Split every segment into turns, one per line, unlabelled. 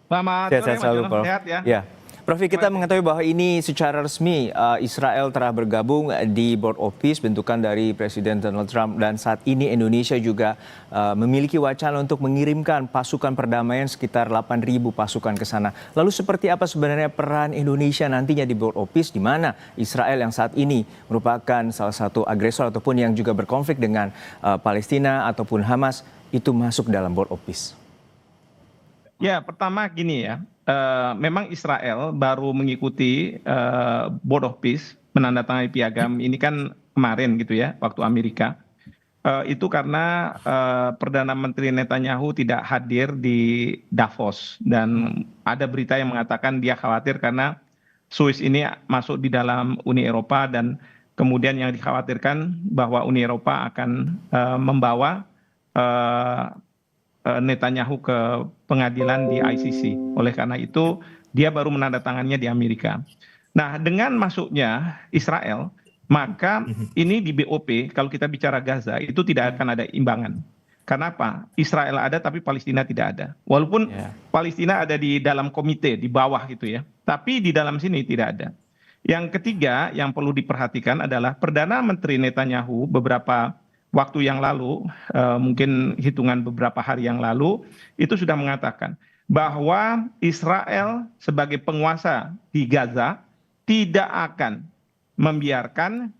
Selamat sore
Sehat-sehat
Mas
selalu,
Jono,
Prof.
sehat ya?
Ya, Prof, kita
Baik.
mengetahui bahwa ini secara resmi Israel telah bergabung di Board of Peace bentukan dari Presiden Donald Trump dan saat ini Indonesia juga memiliki wacana untuk mengirimkan pasukan perdamaian sekitar 8.000 pasukan ke sana. Lalu seperti apa sebenarnya peran Indonesia nantinya di Board of Peace di mana Israel yang saat ini merupakan salah satu agresor ataupun yang juga berkonflik dengan Palestina ataupun Hamas itu masuk dalam Board of Peace?
Ya, pertama gini ya, memang Israel baru mengikuti Board of Peace, menandatangani piagam ini kan kemarin gitu ya, waktu Amerika. Itu karena Perdana Menteri Netanyahu tidak hadir di Davos dan ada berita yang mengatakan dia khawatir karena Swiss ini masuk di dalam Uni Eropa dan kemudian yang dikhawatirkan bahwa Uni Eropa akan membawa eh, Netanyahu ke pengadilan di ICC. Oleh karena itu, dia baru menandatangannya di Amerika. Nah, dengan masuknya Israel, maka ini di BOP, kalau kita bicara Gaza, itu tidak akan ada imbangan. Kenapa? Israel ada, tapi Palestina tidak ada. Walaupun
Ya.
Palestina ada di dalam komite, di bawah gitu ya. Tapi di dalam sini tidak ada. Yang ketiga yang perlu diperhatikan adalah Perdana Menteri Netanyahu beberapa waktu yang lalu, mungkin hitungan beberapa hari yang lalu, itu sudah mengatakan bahwa Israel sebagai penguasa di Gaza tidak akan membiarkan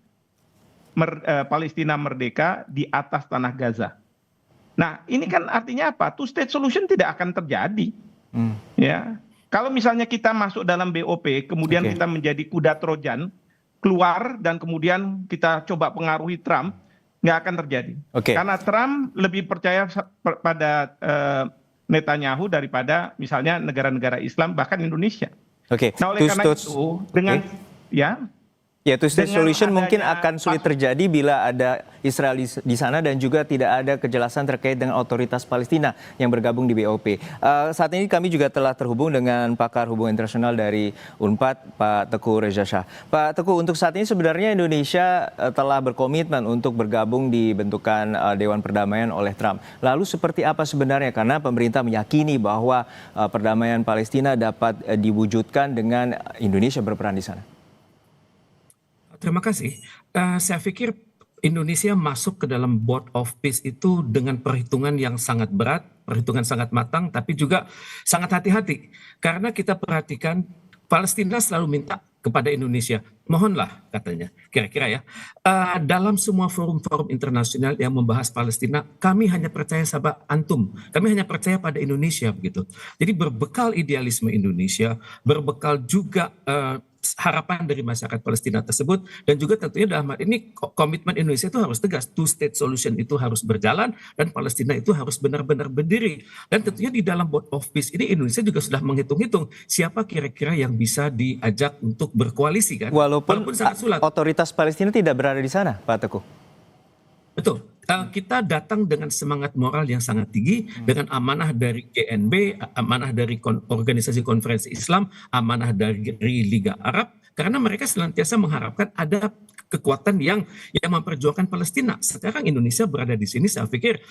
Palestina merdeka di atas tanah Gaza. Nah, ini kan artinya apa? Two state solution tidak akan terjadi. Ya, kalau misalnya kita masuk dalam BOP, kemudian
Oke.
kita menjadi kuda Trojan, keluar dan kemudian kita coba pengaruhi Trump, nggak akan terjadi.
Oke.
Karena Trump lebih percaya pada Netanyahu daripada misalnya negara-negara Islam, bahkan Indonesia.
Oke,
Nah, oleh
two
karena
states.
itu,
Oke.
ya,
Ya, two state
dengan
solution mungkin
adanya
akan sulit terjadi bila ada Israel di sana dan juga tidak ada kejelasan terkait dengan otoritas Palestina yang bergabung di BOP. Saat ini kami juga telah terhubung dengan pakar hubungan internasional dari UNPAD, Pak Teguh Reza Shah. Pak Teguh, untuk saat ini sebenarnya Indonesia telah berkomitmen untuk bergabung di bentukan Dewan Perdamaian oleh Trump. Lalu seperti apa sebenarnya? Karena pemerintah meyakini bahwa perdamaian Palestina dapat diwujudkan dengan Indonesia berperan di sana.
Terima kasih. Saya pikir Indonesia masuk ke dalam Board of Peace itu dengan perhitungan yang sangat berat, perhitungan sangat matang, tapi juga sangat hati-hati. Karena kita perhatikan Palestina selalu minta kepada Indonesia, mohonlah katanya, kira-kira ya, dalam semua forum-forum internasional yang membahas Palestina, kami hanya percaya sama antum, kami hanya percaya pada Indonesia begitu. Jadi berbekal idealisme Indonesia, berbekal juga harapan dari masyarakat Palestina tersebut dan juga tentunya dalam hal ini komitmen Indonesia itu harus tegas, two state solution itu harus berjalan dan Palestina itu harus benar-benar berdiri dan tentunya di dalam Board of Peace ini Indonesia juga sudah menghitung-hitung siapa kira-kira yang bisa diajak untuk berkoalisi kan,
Walaupun
walaupun sangat sulit.
otoritas Palestina tidak berada di sana, Pak Teguh.
Betul. Kita datang dengan semangat moral yang sangat tinggi, dengan amanah dari GNB, amanah dari Organisasi Konferensi Islam, amanah dari Liga Arab, karena mereka senantiasa mengharapkan ada kekuatan yang memperjuangkan Palestina. Sekarang Indonesia berada di sini, saya pikir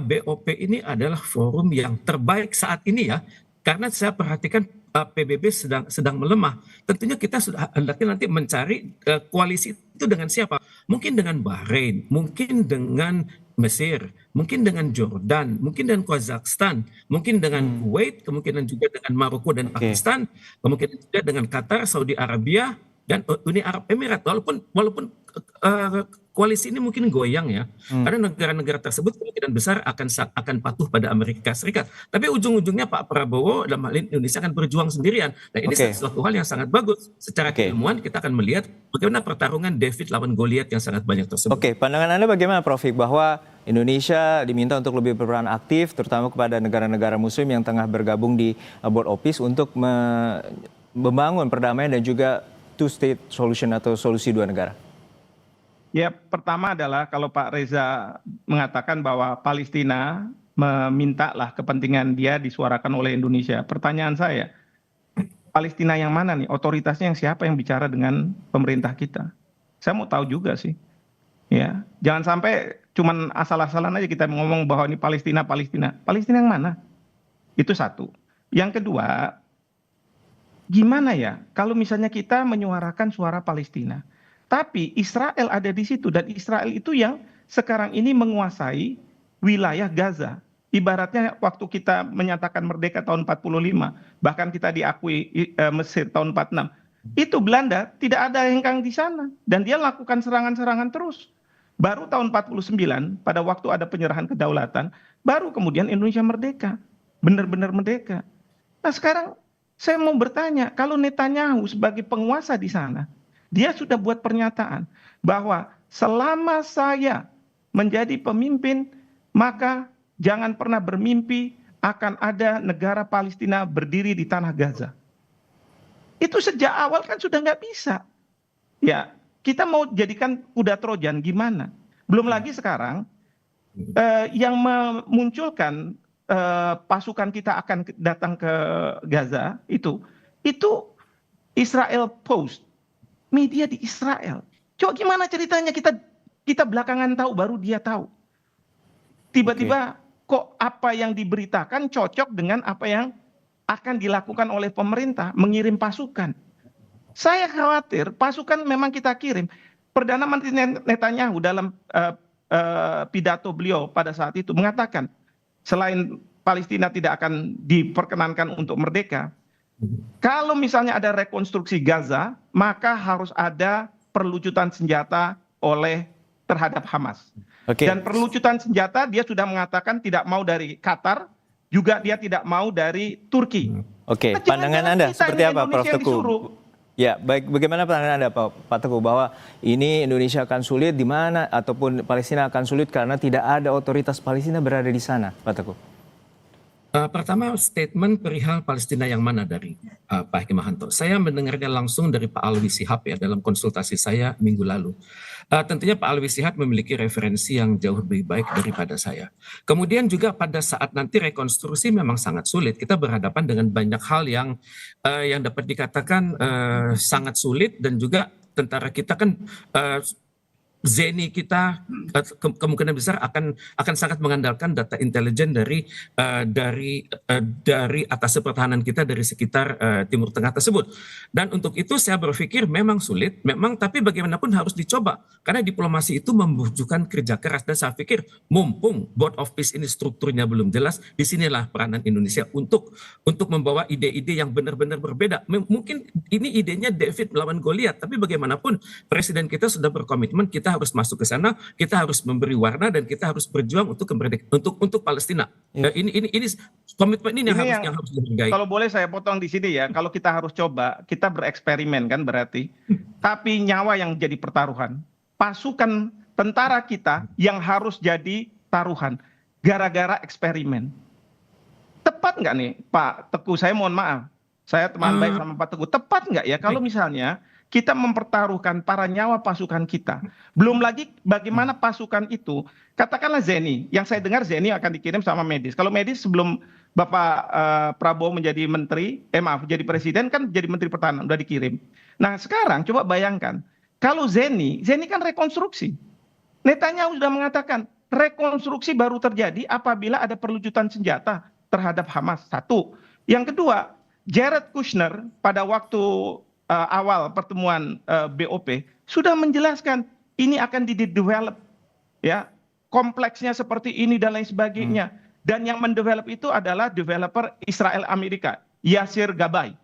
BOP ini adalah forum yang terbaik saat ini ya, karena saya perhatikan PBB sedang melemah. Tentunya kita sudah hendaknya nanti mencari koalisi itu dengan siapa? Mungkin dengan Bahrain, mungkin dengan Mesir, mungkin dengan Jordan, mungkin dengan Kazakhstan, mungkin dengan Kuwait, kemungkinan juga dengan Maroko dan
Oke.
Pakistan, kemungkinan juga dengan Qatar, Saudi Arabia, dan Uni Arab Emirat. Walaupun koalisi ini mungkin goyang ya, karena negara-negara tersebut kemungkinan besar akan patuh pada Amerika Serikat. Tapi ujung-ujungnya Pak Prabowo dalam hal ini Indonesia akan berjuang sendirian. Nah ini
Oke.
sesuatu hal yang sangat bagus. Secara
Oke.
keilmuan kita akan melihat bagaimana pertarungan David lawan Goliat yang sangat banyak tersebut.
Oke, pandangan Anda bagaimana, Prof. Bahwa Indonesia diminta untuk lebih berperan aktif, terutama kepada negara-negara Muslim yang tengah bergabung di Board of Peace untuk membangun perdamaian dan juga two state solution atau solusi dua negara.
ya pertama adalah kalau Pak Reza mengatakan bahwa Palestina memintalah kepentingan dia disuarakan oleh Indonesia. Pertanyaan saya, Palestina yang mana nih? Otoritasnya yang siapa yang bicara dengan pemerintah kita? Saya mau tahu juga sih. Ya, jangan sampai cuman asal-asalan aja kita ngomong bahwa ini Palestina, Palestina. Palestina yang mana? Itu satu. Yang kedua, gimana ya kalau misalnya kita menyuarakan suara Palestina, tapi Israel ada di situ dan Israel itu yang sekarang ini menguasai wilayah Gaza. Ibaratnya waktu kita menyatakan merdeka tahun 45, bahkan kita diakui Mesir tahun 46. Itu Belanda tidak ada hengkang di sana dan dia lakukan serangan-serangan terus. Baru tahun 49 pada waktu ada penyerahan kedaulatan, baru kemudian Indonesia merdeka. Benar-benar merdeka. Nah, sekarang saya mau bertanya, kalau Netanyahu sebagai penguasa di sana, dia sudah buat pernyataan bahwa selama saya menjadi pemimpin, maka jangan pernah bermimpi akan ada negara Palestina berdiri di tanah Gaza. Itu sejak awal kan sudah nggak bisa. Ya, kita mau jadikan kuda Trojan gimana? Belum lagi sekarang yang memunculkan pasukan kita akan datang ke Gaza itu Israel Post, media di Israel. Coba gimana ceritanya kita belakangan tahu, baru dia tahu. Tiba-tiba kok apa yang diberitakan cocok dengan apa yang akan dilakukan oleh pemerintah, mengirim pasukan. Saya khawatir pasukan memang kita kirim. Perdana Menteri Netanyahu dalam pidato beliau pada saat itu mengatakan, selain Palestina tidak akan diperkenankan untuk merdeka, kalau misalnya ada rekonstruksi Gaza, maka harus ada perlucutan senjata terhadap Hamas. Dan perlucutan senjata dia sudah mengatakan tidak mau dari Qatar, juga dia tidak mau dari Turki.
Oke, pandangan Anda seperti apa, Prof. Teguh? Ya, baik. Bagaimana pandangan Anda, Pak Teguh, bahwa ini Indonesia akan sulit di mana ataupun Palestina akan sulit karena tidak ada otoritas Palestina berada di sana, Pak Teguh?
Pertama, statement perihal Palestina yang mana dari Pak Hikmahanto. Saya mendengarnya langsung dari Pak Alwi Shihab ya dalam konsultasi saya minggu lalu. Tentunya Pak Alwi Shihab memiliki referensi yang jauh lebih baik daripada saya. Kemudian juga pada saat nanti rekonstruksi memang sangat sulit. Kita berhadapan dengan banyak hal yang dapat dikatakan sangat sulit, dan juga tentara kita kan Zeni kita kemungkinan besar akan sangat mengandalkan data intelijen dari atas pertahanan kita dari sekitar Timur Tengah tersebut. Dan untuk itu saya berpikir memang sulit, tapi bagaimanapun harus dicoba karena diplomasi itu membutuhkan kerja keras. Dan saya pikir mumpung Board of Peace ini strukturnya belum jelas, disinilah peranan Indonesia untuk membawa ide-ide yang benar-benar berbeda. Mungkin ini idenya David melawan Goliat, tapi bagaimanapun Presiden kita sudah berkomitmen, kita harus masuk ke sana, kita harus memberi warna, dan kita harus berjuang untuk Palestina. Ini komitmen ini yang harus dihargai.
Kalau boleh saya potong di sini ya, kalau kita harus coba, kita bereksperimen kan berarti, tapi nyawa yang jadi pertaruhan, pasukan tentara kita yang harus jadi taruhan, gara-gara eksperimen. Tepat nggak nih Pak Teguh? Saya mohon maaf, saya teman baik sama Pak Teguh. Tepat nggak ya kalau misalnya kita mempertaruhkan para nyawa pasukan kita? Belum lagi bagaimana pasukan itu, katakanlah Zeni, yang saya dengar Zeni akan dikirim sama medis. Kalau medis sebelum Bapak Prabowo menjadi jadi presiden kan jadi menteri pertahanan, udah dikirim. Nah sekarang coba bayangkan, kalau Zeni kan rekonstruksi. Netanyahu sudah mengatakan rekonstruksi baru terjadi apabila ada perlucutan senjata terhadap Hamas. Satu. Yang kedua, Jared Kushner pada waktu awal pertemuan BOP sudah menjelaskan ini akan di-develop ya, kompleksnya seperti ini dan lain sebagainya. Dan yang mendevelop itu adalah developer Israel Amerika, Yasir Gabay.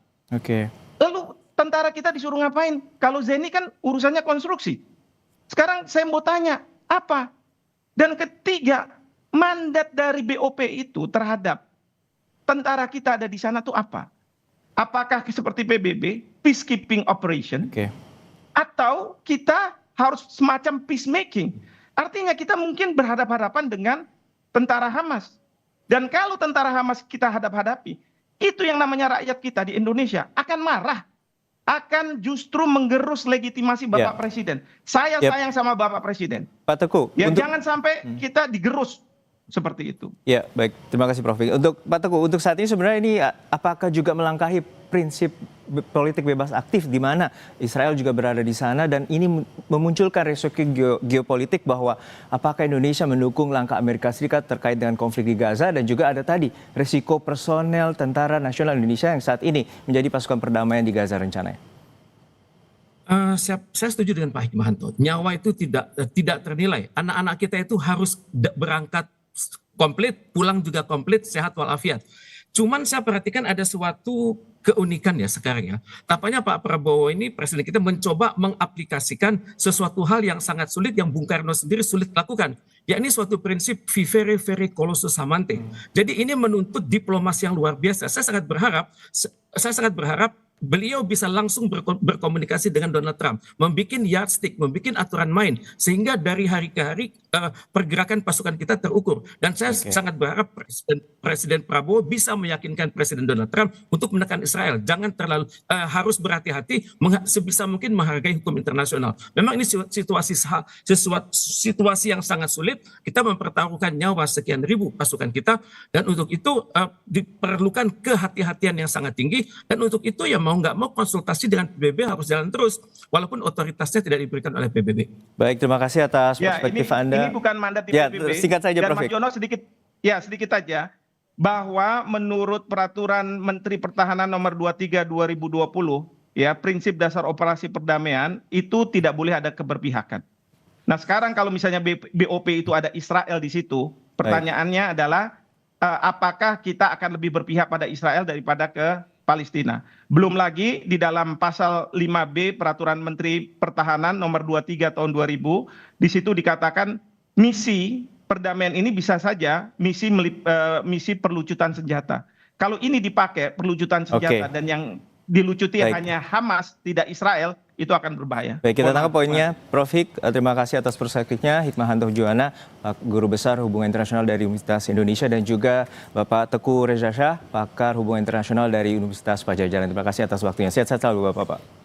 Lalu tentara kita disuruh ngapain? Kalau Zeni kan urusannya konstruksi. Sekarang saya mau tanya, apa? Dan ketiga, mandat dari BOP itu terhadap tentara kita ada di sana tuh apa? Apakah seperti PBB, peacekeeping operation, atau kita harus semacam peacemaking? Artinya kita mungkin berhadapan-hadapan dengan tentara Hamas. Dan kalau tentara Hamas kita hadapi, itu yang namanya rakyat kita di Indonesia akan marah, akan justru menggerus legitimasi Bapak Presiden. Saya sayang sama Bapak Presiden.
Pak Teguh,
jangan sampai kita digerus seperti itu.
Ya, baik. Terima kasih Prof. Untuk Pak Teguh, untuk saat ini sebenarnya ini apakah juga melangkahi prinsip politik bebas aktif di mana Israel juga berada di sana dan ini memunculkan resiko geopolitik bahwa apakah Indonesia mendukung langkah Amerika Serikat terkait dengan konflik di Gaza dan juga ada tadi resiko personel Tentara Nasional Indonesia yang saat ini menjadi pasukan perdamaian di Gaza rencananya.
Saya setuju dengan Pak Hikmahanto. Nyawa itu tidak ternilai. Anak-anak kita itu harus berangkat komplit, pulang juga komplit, sehat walafiat. Cuman saya perhatikan ada suatu keunikan ya sekarang ya. Tampaknya Pak Prabowo ini presiden kita mencoba mengaplikasikan sesuatu hal yang sangat sulit yang Bung Karno sendiri sulit lakukan. Yakni suatu prinsip vivere vere colossus amante. Jadi ini menuntut diplomasi yang luar biasa. Saya sangat berharap beliau bisa langsung berkomunikasi dengan Donald Trump, membuat yardstick, membuat aturan main, sehingga dari hari ke hari pergerakan pasukan kita terukur. Dan saya sangat berharap Presiden Prabowo bisa meyakinkan Presiden Donald Trump untuk menekan Israel. Jangan terlalu harus berhati-hati, sebisa mungkin menghargai hukum internasional. Memang ini situasi yang sangat sulit. Kita mempertaruhkan nyawa sekian ribu pasukan kita, dan untuk itu diperlukan kehati-hatian yang sangat tinggi. Dan untuk itu ya mau nggak mau konsultasi dengan PBB harus jalan terus, walaupun otoritasnya tidak diberikan oleh PBB.
Baik, terima kasih atas perspektif Anda.
Ini bukan mandat di
ya,
PBB.
Singkat saja,
Dan
Prof.
Mas Jono sedikit aja, bahwa menurut Peraturan Menteri Pertahanan Nomor 23 2020, ya prinsip dasar operasi perdamaian itu tidak boleh ada keberpihakan. Nah sekarang kalau misalnya BOP itu ada Israel di situ, pertanyaannya adalah apakah kita akan lebih berpihak pada Israel daripada ke Palestina. Belum lagi di dalam pasal 5B Peraturan Menteri Pertahanan Nomor 23 tahun 2000, di situ dikatakan misi perdamaian ini bisa saja misi perlucutan senjata. Kalau ini dipakai perlucutan senjata dan yang dilucuti hanya Hamas, tidak Israel, itu akan berbahaya.
Baik, kita tangkap poinnya. Prof. Hik, terima kasih atas perspektifnya. Hikmahanto Juwana, Guru Besar Hubungan Internasional dari Universitas Indonesia, dan juga Bapak Teguh Reza Shah, Pakar Hubungan Internasional dari Universitas Padjadjaran. Terima kasih atas waktunya. Sehat-sehat selalu Bapak.